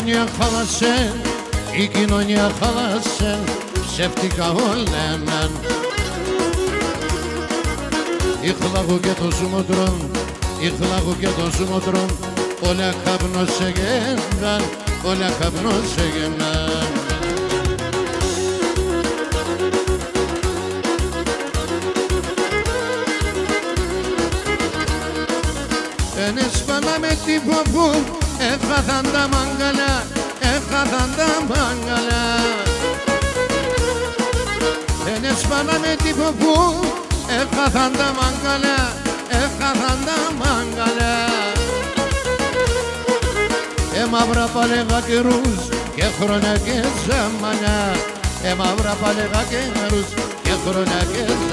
κοινωνία χάλασε, η κοινωνία χάλασε, ψεύτικα όλα μεν. Ήχλαγου και το ζουμοτρόν, ήχλαγου και το ζουμοτρόν, όλα καπνός εγέναν, όλα καπνός εγέναν. Ενέσφαλα με την ποπού, έχαθαν τα μάγκαλα, έχαθαν τα μάγκαλα. Ενέσφαλα με την ποπού, έχαθαν τα μάγκαλα, έχαθαν τα μάγκαλα. Μαύρα παλεύα καιρούς και χρόνια και ζαμανά, μαύρα παλεύα καιρούς και χρόνια και ζαμανά.